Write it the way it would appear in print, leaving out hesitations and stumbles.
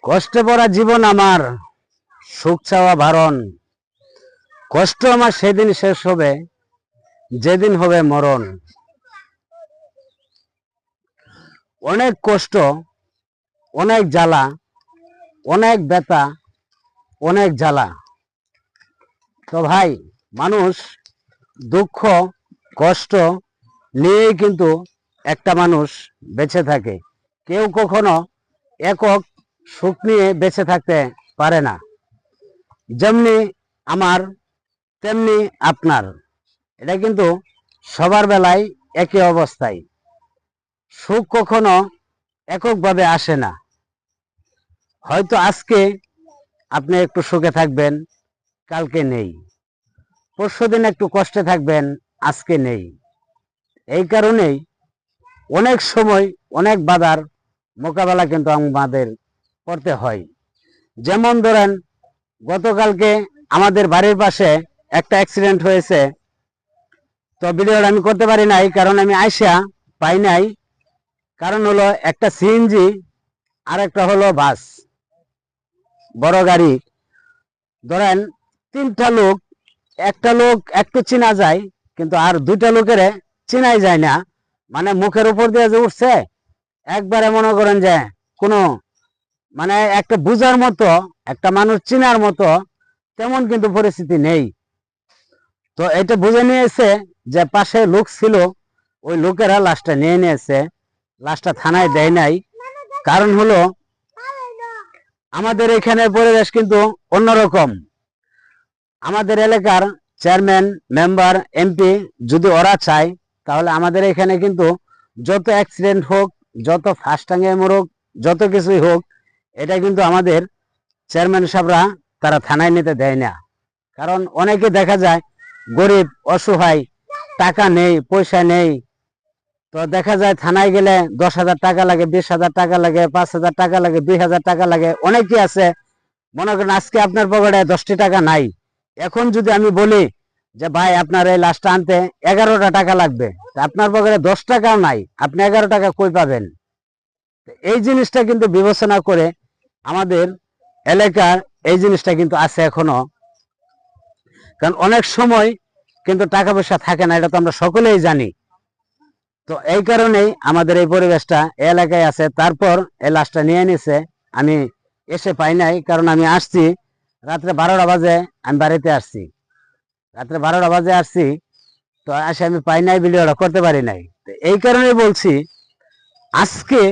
কষ্টে ভরা জীবন আমার, সুখ চাওয়া বারণ। কষ্ট আমার সেদিন শেষ হবে যেদিন হবে মরণ। অনেক কষ্ট, অনেক জ্বালা, অনেক ব্যথা, অনেক জ্বালা। তো ভাই, মানুষ দুঃখ কষ্ট নিয়েই কিন্তু একটা মানুষ বেঁচে থাকে। কেউ কখনো একক সুখ নিয়ে বেঁচে থাকতে পারে না। যেমনি আমার তেমনি আপনার, এটা কিন্তু সবার বেলায় একই অবস্থায়। সুখ কখনো এককভাবে আসে না। হয়তো আজকে আপনি একটু সুখে থাকবেন, কালকে নেই। পরশুদিন একটু কষ্টে থাকবেন, আজকে নেই। এই কারণেই অনেক সময় অনেক বাধার মোকাবেলা কিন্তু আমাদের করতে হয়। যেমন ধরেন, গতকালকে আমাদের বাড়ির পাশে একটা অ্যাক্সিডেন্ট হয়েছে। তো ভিডিওটা আমি করতে পারি নাই, কারণ আমি আইসা পাই নাই। কারণ হলো একটা সিএনজি আর একটা হলো বাস, বড় গাড়ি। ধরেন তিনটা লোক, একটা লোক একটু চিনা যায়, কিন্তু আর দুইটা লোকের চিনাই যায় না। মানে মুখের উপর দিয়ে যে উঠছে, একবারে মনে করেন যে কোনো মানে একটা বুঝার মতো, একটা মানুষ চিনার মতো তেমন কিন্তু পরিস্থিতি নেই। তো এটা বুঝে নিয়েছে যে পাশে লোক ছিল, ওই লোকেরা লাশটা নিয়ে নিয়েছে। লাশটা থানায় দেয় নাই। কারণ হলো আমাদের এখানে পরিবেশ কিন্তু অন্যরকম। আমাদের এলাকার চেয়ারম্যান, মেম্বার, এমপি যদি ওরা চায়, তাহলে আমাদের এখানে কিন্তু যত অ্যাক্সিডেন্ট হোক, যত ফাস্টাঙ্গে মরুক, যত কিছুই হোক, এটা কিন্তু আমাদের চেয়ারম্যান সাহেবরা তারা থানায় নিতে দেয় না। কারণ অনেকে দেখা যায় গরিব, অসহায়, টাকা নেই, পয়সা নেই। তো দেখা যায় থানায় গেলে 10,000 টাকা লাগে, 20,000 টাকা লাগে, 5,000 টাকা লাগে, 2,000 টাকা লাগে। অনেকে আছে, মনে করেন আজকে আপনার পকেটে 10টি টাকা নাই। এখন যদি আমি বলি যে ভাই আপনার এই লাশটা আনতে 11টা টাকা লাগবে, আপনার পকেটে 10 টাকাও নাই, আপনি 11 টাকা কই পাবেন? এই জিনিসটা কিন্তু বিবেচনা করে আমাদের এলাকার এই জিনিসটা কিন্তু আছে এখনো। কারণ অনেক সময় কিন্তু টাকা পয়সা থাকে না, এটা তো আমরা সকলেই জানি। তো এই কারণেই আমাদের এই পরিবেশটা এলাকায় আছে। তারপর এই লাশটা নিয়ে নিছে, আমি এসে পাই নাই। কারণ আমি আসছি রাত্রে 12টা বাজে, আমি বাড়িতে আসছি রাত্রে 12টা বাজে আসছি। তো আসে আমি পাই নাই, ভিডিওটা করতে পারি নাই। তো এই কারণে বলছি, আজকে